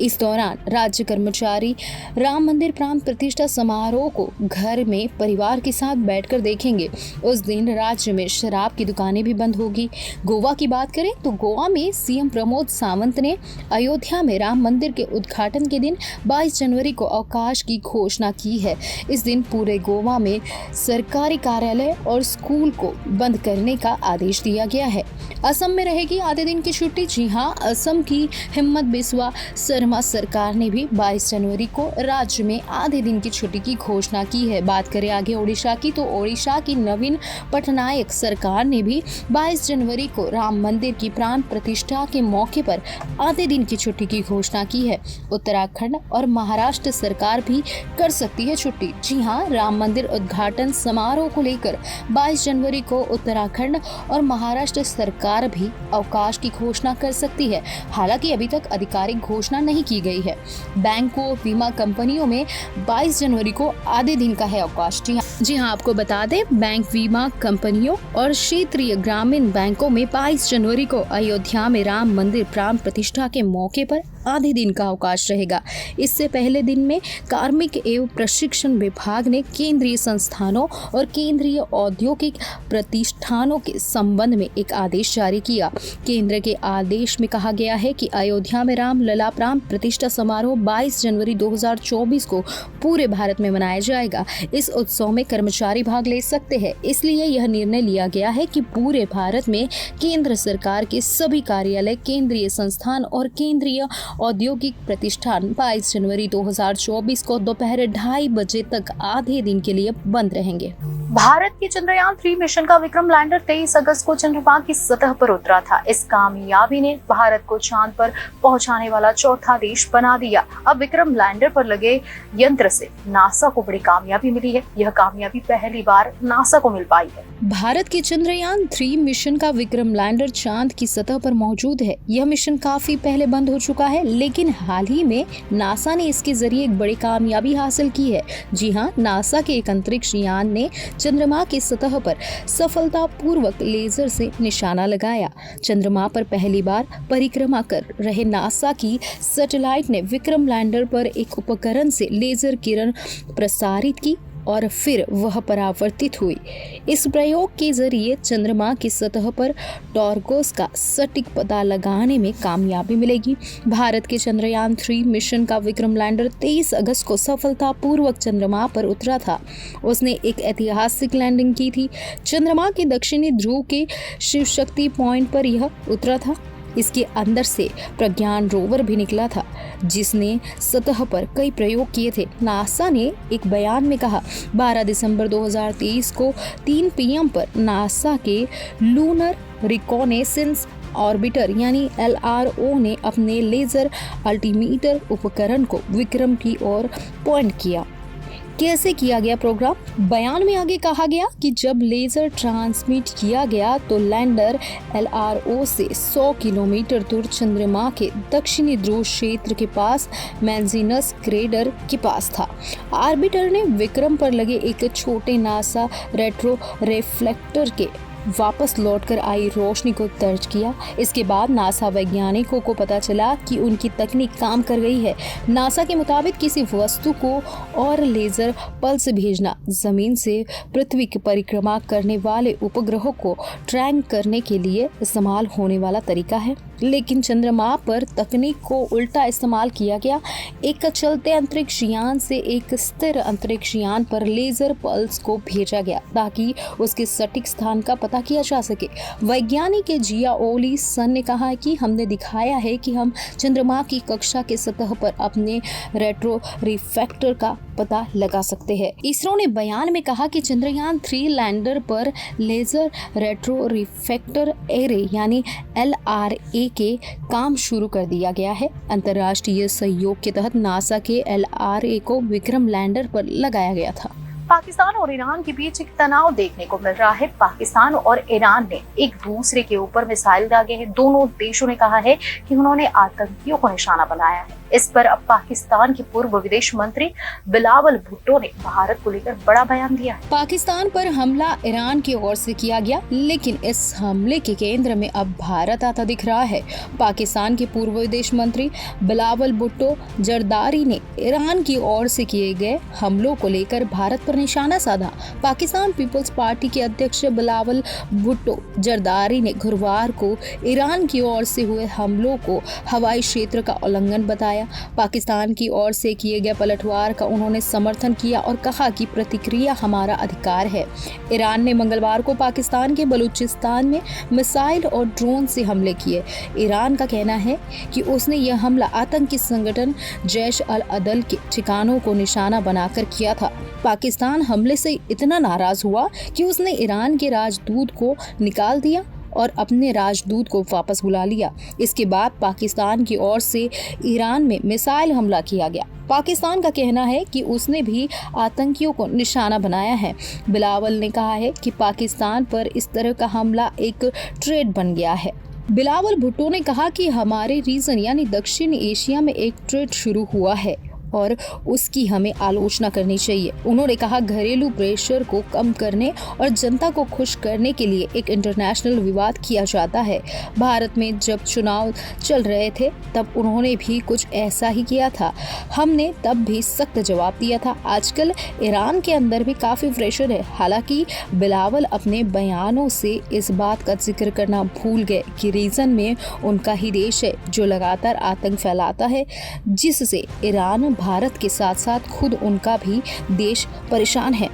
इस दौरान राज्य कर्मचारी राम मंदिर प्राण प्रतिष्ठा समारोह को घर में परिवार के साथ बैठकर देखेंगे। उस दिन राज्य में शराब की दुकानें भी बंद होगी। गोवा की बात करें तो गोवा में सीएम प्रमोद सावंत ने अयोध्या में राम मंदिर के उद्घाटन के दिन 22 जनवरी को अवकाश की घोषणा की है। इस दिन पूरे गोवा में सरकारी कार्यालय और स्कूल को बंद करने का आदेश दिया गया है। असम में रहेगी आधे दिन की छुट्टी। जी हां, असम की हिम्मत बिस्वा शर्मा सरकार ने भी 22 जनवरी को राज्य में आधे दिन की छुट्टी की घोषणा की है। बात करें आगे ओडिशा की तो ओडिशा की नवीन पटनायक सरकार ने भी 22 जनवरी को राम मंदिर की प्राण प्रतिष्ठा के मौके पर आधे दिन की छुट्टी की घोषणा की है। उत्तराखंड और महाराष्ट्र सरकार भी कर सकती है छुट्टी। जी हां, राम मंदिर उद्घाटन समारोह को लेकर 22 जनवरी को उत्तराखंड और महाराष्ट्र सरकार भी अवकाश की घोषणा कर सकती है। हालांकि अभी तक आधिकारिक घोषणा नहीं की गई है। बैंकों, बीमा कंपनियों में 22 जनवरी को आधे दिन का है अवकाश। जी हाँ, आपको बता दें, बैंक, बीमा कंपनियों और क्षेत्रीय ग्रामीण बैंकों में 22 जनवरी को अयोध्या में राम मंदिर प्राण प्रतिष्ठा के मौके पर आधे दिन का अवकाश रहेगा। इससे पहले दिन में कार्मिक एवं प्रशिक्षण विभाग ने केंद्रीय संस्थानों और केंद्रीय औद्योगिक प्रतिष्ठानों के संबंध में एक आदेश जारी किया। केंद्र के आदेश में कहा गया है कि अयोध्या में राम लला प्राण प्रतिष्ठा समारोह 22 जनवरी 2024 को पूरे भारत में मनाया जाएगा। इस उत्सव में कर्मचारी भाग ले सकते हैं। इसलिए यह निर्णय लिया गया है कि पूरे भारत में केंद्र सरकार के सभी कार्यालय, केंद्रीय संस्थान और केंद्रीय औद्योगिक प्रतिष्ठान 22 जनवरी 2024 को दोपहर 2:30 बजे तक आधे दिन के लिए बंद रहेंगे। भारत के चंद्रयान 3 मिशन का विक्रम लैंडर 23 अगस्त को चंद्रमा की सतह पर उतरा था। इस कामयाबी ने भारत को चांद पर पहुंचाने वाला चौथा देश बना दिया। अब विक्रम लैंडर पर लगे यंत्र से नासा को बड़ी कामयाबी मिली है। यह कामयाबी पहली बार नासा को मिल पाई है। भारत के चंद्रयान 3 मिशन का विक्रम लैंडर चांद की सतह पर मौजूद है। यह मिशन काफी पहले बंद हो चुका है, लेकिन हाल ही में नासा ने इसके जरिए एक बड़ी कामयाबी हासिल की है। जी हां, नासा के एक अंतरिक्ष यान ने चंद्रमा की सतह पर सफलतापूर्वक लेजर से निशाना लगाया। चंद्रमा पर पहली बार परिक्रमा कर रहे नासा की सैटेलाइट ने विक्रम लैंडर पर एक उपकरण से लेजर किरण प्रसारित की और फिर वह परावर्तित हुई। इस प्रयोग के जरिए चंद्रमा की सतह पर टॉर्गोस का सटीक पता लगाने में कामयाबी मिलेगी। भारत के चंद्रयान 3 मिशन का विक्रम लैंडर 23 अगस्त को सफलतापूर्वक चंद्रमा पर उतरा था। उसने एक ऐतिहासिक लैंडिंग की थी। चंद्रमा के दक्षिणी ध्रुव के शिव शक्ति पॉइंट पर यह उतरा था। इसके अंदर से प्रज्ञान रोवर भी निकला था, जिसने सतह पर कई प्रयोग किए थे। नासा ने एक बयान में कहा, 12 दिसंबर 2023 को 3 PM पर नासा के लूनर रिकॉनेसेंस ऑर्बिटर यानी LRO ने अपने लेजर अल्टीमीटर उपकरण को विक्रम की ओर पॉइंट किया। कैसे किया गया प्रोग्राम? बयान में आगे कहा गया कि जब लेजर ट्रांसमिट किया गया तो लैंडर LRO से 100 किलोमीटर दूर चंद्रमा के दक्षिणी ध्रुव क्षेत्र के पास मैंजिनस क्रेटर के पास था। ऑर्बिटर ने विक्रम पर लगे एक छोटे नासा रेट्रो रिफ्लेक्टर के वापस लौटकर आई रोशनी को दर्ज किया। इसके बाद नासा वैज्ञानिकों को पता चला कि उनकी तकनीक काम कर गई है। नासा के मुताबिक किसी वस्तु को और लेजर पल्स भेजना जमीन से पृथ्वी की परिक्रमा करने वाले उपग्रहों को ट्रैक करने के लिए इस्तेमाल होने वाला तरीका है, लेकिन चंद्रमा पर तकनीक को उल्टा इस्तेमाल किया गया। एक चलते अंतरिक्ष यान से एक स्थिर अंतरिक्ष यान पर लेजर पल्स को भेजा गया ताकि उसके सटीक स्थान का पता किया जा सके। वैज्ञानिक जिया ओली सन ने कहा कि हमने दिखाया है कि हम चंद्रमा की कक्षा के सतह पर अपने रेट्रो रिफ्लेक्टर का पता लगा सकते हैं। इसरो ने बयान में कहा कि चंद्रयान 3 लैंडर पर लेजर रेट्रो रिफ्लेक्टर एरे यानी LRA के काम शुरू कर दिया गया है। अंतर्राष्ट्रीय सहयोग के तहत नासा के LRA को विक्रम लैंडर पर लगाया गया था। पाकिस्तान और ईरान के बीच एक तनाव देखने को मिल रहा है। पाकिस्तान और ईरान ने एक दूसरे के ऊपर मिसाइल दागे हैं। दोनों देशों ने कहा है कि उन्होंने आतंकियों को निशाना बनाया है। इस पर अब पाकिस्तान के पूर्व विदेश मंत्री बिलावल भुट्टो ने भारत को लेकर बड़ा बयान दिया है। पाकिस्तान पर हमला ईरान की ओर से किया गया, लेकिन इस हमले के केंद्र में अब भारत आता दिख रहा है। पाकिस्तान के पूर्व विदेश मंत्री बिलावल भुट्टो जरदारी ने ईरान की ओर से किए गए हमलों को लेकर भारत पर निशाना साधा। पाकिस्तान पीपल्स पार्टी के अध्यक्ष बिलावल भुट्टो जरदारी ने गुरुवार को ईरान की ओर से हुए हमलों को हवाई क्षेत्र का उल्लंघन बताया। पाकिस्तान की ओर से किए गए पलटवार का उन्होंने समर्थन किया और कहा कि प्रतिक्रिया हमारा अधिकार है। ईरान ने मंगलवार को पाकिस्तान के बलूचिस्तान में मिसाइल और ड्रोन से हमले किए। ईरान का कहना है कि उसने यह हमला आतंकी संगठन जैश अल अदल के ठिकानों को निशाना बनाकर किया था। पाकिस्तान हमले से इतना नाराज हुआ कि उसने ईरान के राजदूत को निकाल दिया और अपने राजदूत को वापस बुला लिया। इसके बाद पाकिस्तान की ओर से ईरान में मिसाइल हमला किया गया। पाकिस्तान का कहना है कि उसने भी आतंकियों को निशाना बनाया है। बिलावल ने कहा है कि पाकिस्तान पर इस तरह का हमला एक ट्रेड बन गया है। बिलावल भुट्टो ने कहा कि हमारे रीजन यानी दक्षिण एशिया में एक ट्रेड शुरू हुआ है और उसकी हमें आलोचना करनी चाहिए। उन्होंने कहा, घरेलू प्रेशर को कम करने और जनता को खुश करने के लिए एक इंटरनेशनल विवाद किया जाता है। भारत में जब चुनाव चल रहे थे तब उन्होंने भी कुछ ऐसा ही किया था। हमने तब भी सख्त जवाब दिया था। आजकल ईरान के अंदर भी काफ़ी प्रेशर है। हालांकि बिलावल अपने बयानों से इस बात का जिक्र करना भूल गए कि रीजन में उनका ही देश है जो लगातार आतंक फैलाता है, जिससे ईरान भारत के साथ साथ खुद उनका भी देश परेशान है।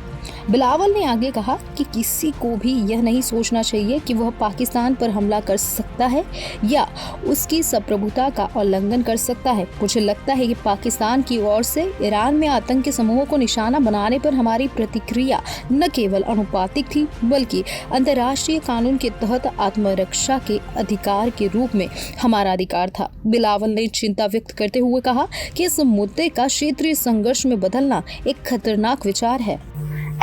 बिलावल ने आगे कहा कि किसी को भी यह नहीं सोचना चाहिए कि वह पाकिस्तान पर हमला कर सकता है या उसकी संप्रभुता का उल्लंघन कर सकता है। मुझे लगता है कि पाकिस्तान की ओर से ईरान में आतंकी समूहों को निशाना बनाने पर हमारी प्रतिक्रिया न केवल अनुपातिक थी बल्कि अंतर्राष्ट्रीय कानून के तहत आत्मरक्षा के अधिकार के रूप में हमारा अधिकार था। बिलावल ने चिंता व्यक्त करते हुए कहा कि इस मुद्दे का क्षेत्रीय संघर्ष में बदलना एक खतरनाक विचार है।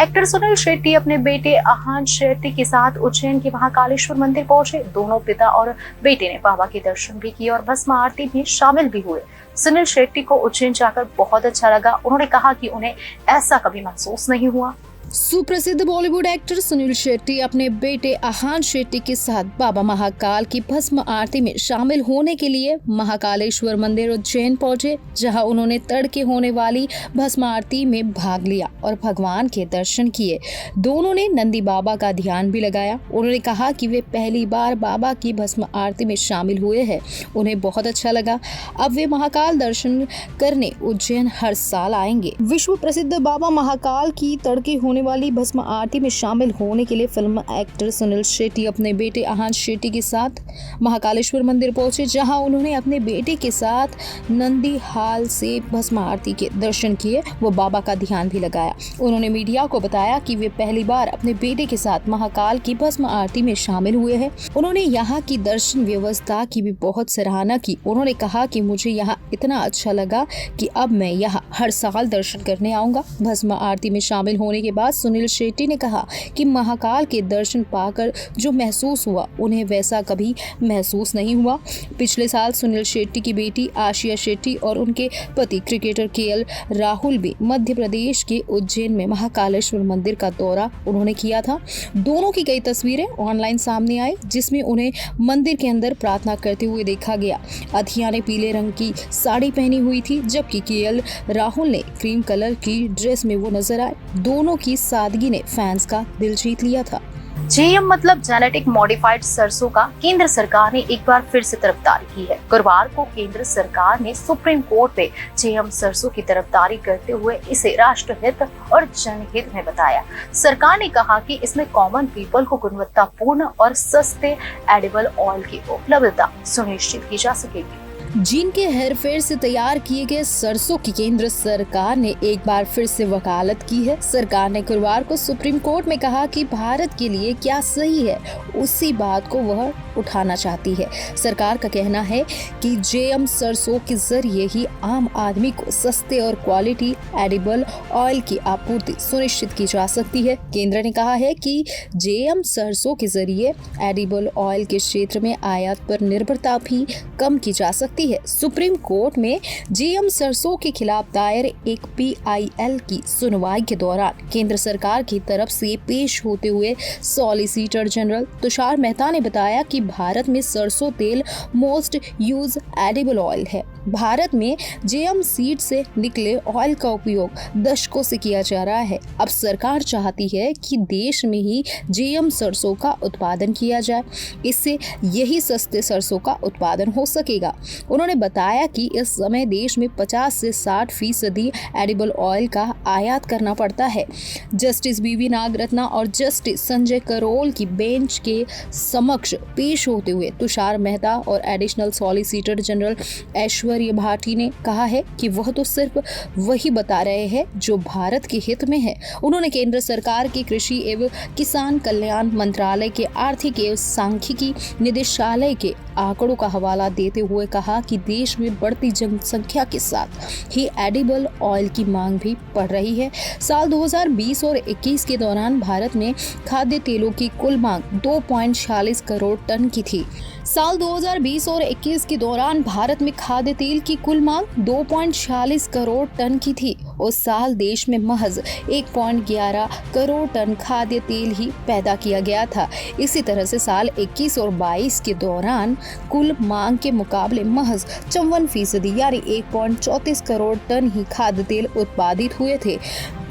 एक्टर सुनील शेट्टी अपने बेटे आहान शेट्टी के साथ उज्जैन के महाकालेश्वर मंदिर पहुंचे। दोनों पिता और बेटे ने बाबा के दर्शन भी किए और भस्म आरती में शामिल भी हुए। सुनील शेट्टी को उज्जैन जाकर बहुत अच्छा लगा। उन्होंने कहा कि उन्हें ऐसा कभी महसूस नहीं हुआ। सुप्रसिद्ध बॉलीवुड एक्टर सुनील शेट्टी अपने बेटे आहान शेट्टी के साथ बाबा महाकाल की भस्म आरती में शामिल होने के लिए महाकालेश्वर मंदिर उज्जैन पहुंचे, जहां उन्होंने तड़के होने वाली भस्म आरती में भाग लिया और भगवान के दर्शन किए। दोनों ने नंदी बाबा का ध्यान भी लगाया। उन्होंने कहा कि वे पहली बार बाबा की भस्म आरती में शामिल हुए हैं। उन्हें बहुत अच्छा लगा। अब वे महाकाल दर्शन करने उज्जैन हर साल आएंगे। विश्व प्रसिद्ध बाबा महाकाल की तड़के होने वाली भस्म आरती में शामिल होने के लिए फिल्म एक्टर सुनील शेट्टी अपने बेटे आहान शेट्टी के साथ महाकालेश्वर मंदिर पहुंचे, जहां उन्होंने अपने बेटे के साथ नंदी हाल से भस्म आरती के दर्शन किए। वो बाबा का ध्यान भी लगाया। उन्होंने मीडिया को बताया कि वे पहली बार अपने बेटे के साथ महाकाल की भस्म आरती में शामिल हुए हैं। उन्होंने यहाँ की दर्शन व्यवस्था की भी बहुत सराहना की। उन्होंने कहा कि मुझे यहाँ इतना अच्छा लगा कि अब मैं यहाँ हर साल दर्शन करने आऊंगा। भस्म आरती में शामिल होने के बाद सुनील शेट्टी ने कहा कि महाकाल के दर्शन पाकर जो महसूस हुआ उन्हें वैसा कभी महसूस नहीं हुआ। पिछले साल सुनील शेट्टी की बेटी आशिया शेट्टी और उनके पति क्रिकेटर केएल राहुल भी मध्य प्रदेश के उज्जैन में महाकालेश्वर मंदिर का दौरा उन्होंने किया था। दोनों की कई तस्वीरें ऑनलाइन सामने आई, जिसमें उन्हें मंदिर के अंदर प्रार्थना करते हुए देखा गया। अधिया ने पीले रंग की साड़ी पहनी हुई थी, जबकि केएल राहुल ने क्रीम कलर की ड्रेस में वो नजर आए। दोनों की सादगी ने फैंस का दिल जीत लिया था। जेएम मतलब जेनेटिक मॉडिफाइड सरसों का केंद्र सरकार ने एक बार फिर से तरफदारी की है। गुरुवार को केंद्र सरकार ने सुप्रीम कोर्ट में जेएम सरसों की तरफदारी करते हुए इसे राष्ट्रहित और जनहित में बताया। सरकार ने कहा कि इसमें कॉमन पीपल को गुणवत्तापूर्ण और सस्ते एडिबल ऑयल की उपलब्धता सुनिश्चित की जा सकेगी। जीन के हेरफेर से तैयार किए गए सरसों की केंद्र सरकार ने एक बार फिर से वकालत की है। सरकार ने गुरुवार को सुप्रीम कोर्ट में कहा कि भारत के लिए क्या सही है उसी बात को वह उठाना चाहती है। सरकार का कहना है कि जेएम सरसों के जरिए ही आम आदमी को सस्ते और क्वालिटी एडिबल ऑयल की आपूर्ति सुनिश्चित की जा सकती है। केंद्र ने कहा है कि जेएम सरसों के जरिए एडिबल ऑयल के क्षेत्र में आयात पर निर्भरता भी कम की जा सकती है। सुप्रीम कोर्ट में जेएम सरसों के खिलाफ दायर एक पीआईएल की सुनवाई के दौरान केंद्र सरकार की तरफ से पेश होते हुए सॉलिसिटर जनरल तुषार मेहता ने बताया कि भारत में सरसों तेल मोस्ट यूज एडिबल ऑयल है। भारत में जेएम सीड से निकले ऑयल का उपयोग दशकों से किया जा रहा है। अब सरकार चाहती है कि देश में ही जेएम सरसों का उत्पादन किया जाए। इससे यही सस्ते सरसों का उत्पादन हो सकेगा। उन्होंने बताया कि इस समय देश में 50 से 60% एडिबल ऑयल का आयात करना पड़ता है। जस्टिस बीवी नागरत्ना और जस्टिस संजय करोल की बेंच के समक्ष पेश होते हुए तुषार मेहता और एडिशनल सॉलिसिटर जनरल ऐश्वर्य भाटी ने कहा है कि वह तो सिर्फ वही बता रहे हैं जो भारत के हित में है। उन्होंने केंद्र सरकार के कृषि एवं किसान कल्याण मंत्रालय के आर्थिक एवं सांख्यिकी निदेशालय के आंकड़ों का हवाला देते हुए कहा कि देश में बढ़ती जनसंख्या के साथ ही एडिबल ऑयल की मांग भी बढ़ रही है। साल 2020 और 21 के दौरान भारत में खाद्य तेलों की कुल मांग 2.46 करोड़ टन की थी। साल 2020 और 21 के दौरान भारत में खाद्य तेल की कुल मांग 2.46 करोड़ टन की थी। उस साल देश में महज 1.11 करोड़ टन खाद्य तेल ही पैदा किया गया था। इसी तरह से साल 21 और 22 के दौरान कुल मांग के मुकाबले महज 54% यानी 1.34 करोड़ टन ही खाद्य तेल उत्पादित हुए थे।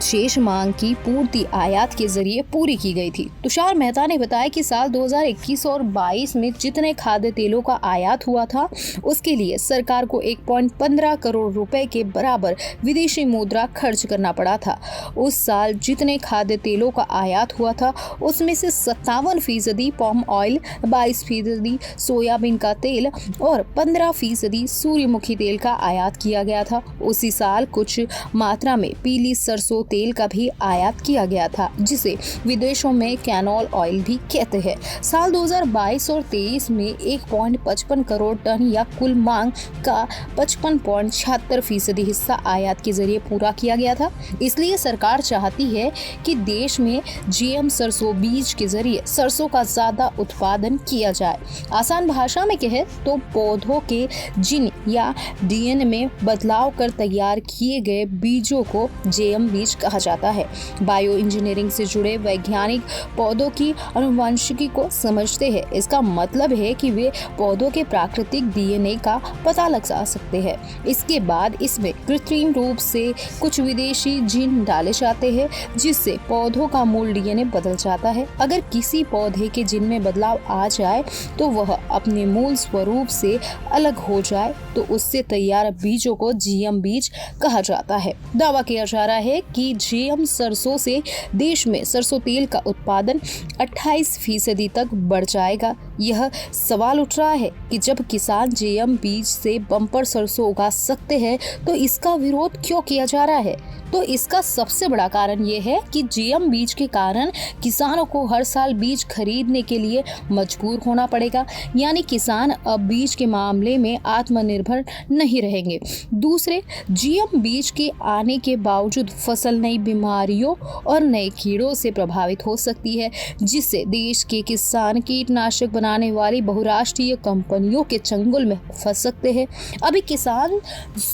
शेष मांग की पूर्ति आयात के जरिए पूरी की गई थी। तुषार मेहता ने बताया कि साल 2021 और 22 में जितने खाद्य तेलों का आयात हुआ था उसके लिए सरकार को 1.15 करोड़ रुपए के बराबर विदेशी मुद्रा खर्च करना पड़ा था। उस साल जितने खाद्य तेलों का आयात हुआ था उसमें से 57% पाम ऑयल, 22% सोयाबीन का तेल और 15% सूर्यमुखी तेल का आयात किया गया था। उसी साल कुछ मात्रा में पीली सरसों तेल का भी आयात किया गया था, जिसे विदेशों में कैनोल ऑयल भी कहते हैं। साल 2022 और 23 में 1.55 करोड़ टन या कुल मांग का 55.76% हिस्सा आयात के जरिए पूरा किया गया था। इसलिए सरकार चाहती है कि देश में जीएम सरसों बीज के जरिए सरसों का ज्यादा उत्पादन किया जाए। आसान भाषा में कहे तो पौधों के जीन या डीएनए में बदलाव कर तैयार किए गए बीजों को जीएम बीज कहा जाता है। बायो इंजीनियरिंग से जुड़े वैज्ञानिक पौधों की आनुवंशिकी को समझते हैं। इसका मतलब है कि वे पौधों के प्राकृतिक डीएनए का पता लगा सकते हैं। इसके बाद इसमें कृत्रिम रूप से कुछ विदेशी जीन डाले जाते हैं, जिससे पौधों का मूल डीएनए बदल जाता है। अगर किसी पौधे के जीन में बदलाव आ जाए तो वह अपने मूल स्वरूप से अलग हो जाए तो उससे तैयार बीजों को जीएम बीज कहा जाता है। दावा किया जा रहा है कि जीएम सरसों से देश में सरसों तेल का उत्पादन 28% तक बढ़ जाएगा। यह सवाल उठ रहा है कि जब किसान जीएम बीज से बम्पर सरसों उगा सकते हैं तो इसका विरोध क्यों किया जा रहा है? तो इसका सबसे बड़ा कारण यह है कि जीएम बीज के कारण किसानों को हर साल बीज खरीदने के लिए मजबूर होना पड़ेगा, यानी किसान अब बीज के मामले में आत्मनिर्भर नहीं रहेंगे। दूसरे, जीएम बीज के आने के बावजूद फसल नई बीमारियों और नए कीड़ों से प्रभावित हो सकती है, जिससे देश के किसान कीटनाशक बनाने वाली बहुराष्ट्रीय कंपनियों के चंगुल में फंस सकते हैं। अभी किसान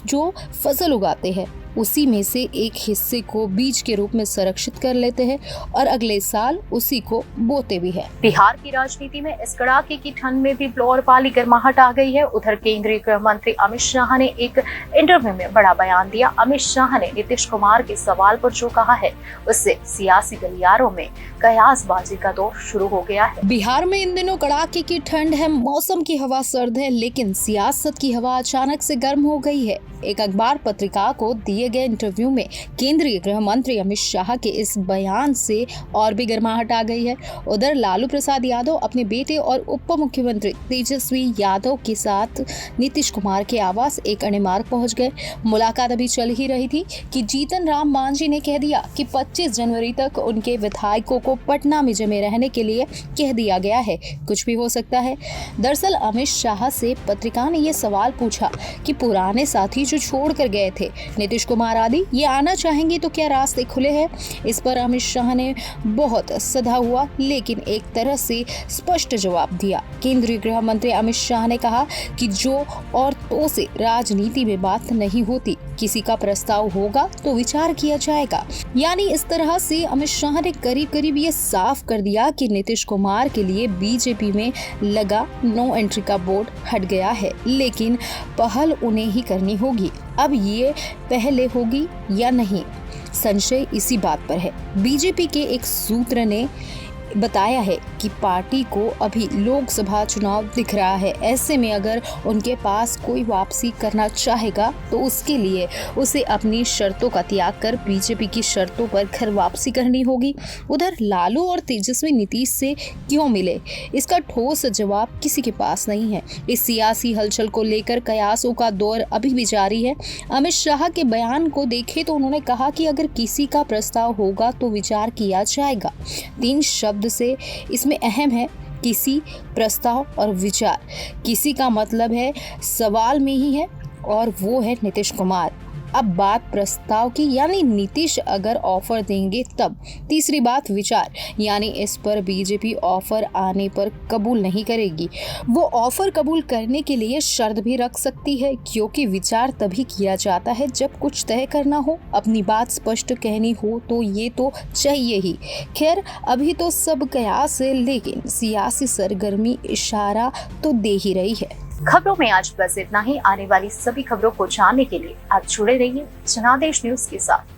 जो फसल उगाते हैं उसी में से एक हिस्से को बीज के रूप में संरक्षित कर लेते हैं और अगले साल उसी को बोते भी है। बिहार की राजनीति में इस कड़ाके की ठंड में भी फ्लोर वाली गर्माहट आ गई है। उधर केंद्रीय गृह मंत्री अमित शाह ने एक इंटरव्यू में बड़ा बयान दिया। अमित शाह ने नीतीश कुमार के सवाल पर जो कहा है उससे सियासी गलियारों में कयासबाजी का दौर शुरू हो गया है। बिहार में इन दिनों कड़ाके की ठंड है, मौसम की हवा सर्द है, लेकिन सियासत की हवा अचानक से गर्म हो गई है। एक अखबार पत्रिका को दिए गए इंटरव्यू में केंद्रीय गृह मंत्री अमित शाह के इस बयान से और भी गर्माहट आ गई है। उधर लालू प्रसाद यादव अपने बेटे और उप मुख्यमंत्री तेजस्वी यादव के साथ नीतीश कुमार के आवास एक अणे मार्ग पहुंच गए। मुलाकात अभी चल ही रही थी कि जीतन राम मांझी ने कह दिया कि 25 जनवरी तक उनके विधायकों को पटना में जमे रहने के लिए कह दिया गया है। कुछ भी हो सकता है। दरअसल अमित शाह से पत्रिका ने यह सवाल पूछा कि पुराने साथी जो छोड़कर गए थे नीतीश कुमार आदि, ये आना चाहेंगे तो क्या रास्ते खुले हैं? इस पर अमित शाह ने बहुत सधा हुआ लेकिन एक तरह से स्पष्ट जवाब दिया। केंद्रीय गृह मंत्री अमित शाह ने कहा कि जो औरतों से राजनीति में बात नहीं होती, किसी का प्रस्ताव होगा तो विचार किया जाएगा। यानी इस तरह से अमित शाह ने करीब करीब ये साफ कर दिया कि नीतीश कुमार के लिए बीजेपी में लगा नो एंट्री का बोर्ड हट गया है, लेकिन पहल उन्हें ही करनी होगी। अब ये पहले होगी या नहीं, संशय इसी बात पर है। बीजेपी के एक सूत्र ने बताया है कि पार्टी को अभी लोकसभा चुनाव दिख रहा है। ऐसे में अगर उनके पास कोई वापसी करना चाहेगा तो उसके लिए उसे अपनी शर्तों का त्याग कर बीजेपी की शर्तों पर घर वापसी करनी होगी। उधर लालू और तेजस्वी नीतीश से क्यों मिले, इसका ठोस जवाब किसी के पास नहीं है। इस सियासी हलचल को लेकर कयासों का दौर अभी भी जारी है। अमित शाह के बयान को देखें तो उन्होंने कहा कि अगर किसी का प्रस्ताव होगा तो विचार किया जाएगा। 3 शब्द से इसमें अहम है, किसी, प्रस्ताव और विचार। किसी का मतलब है सवाल में ही है और वो है नीतीश कुमार। अब बात प्रस्ताव की, यानी नीतीश अगर ऑफर देंगे तब। तीसरी बात विचार, यानी इस पर बीजेपी ऑफर आने पर कबूल नहीं करेगी। वो ऑफर कबूल करने के लिए शर्त भी रख सकती है, क्योंकि विचार तभी किया जाता है जब कुछ तय करना हो, अपनी बात स्पष्ट कहनी हो, तो ये तो चाहिए ही। खैर अभी तो सब कयास है, लेकिन सियासी सरगर्मी इशारा तो दे ही रही है। खबरों में आज बस इतना ही। आने वाली सभी खबरों को जानने के लिए आप जुड़े रहिए जनादेश न्यूज के साथ।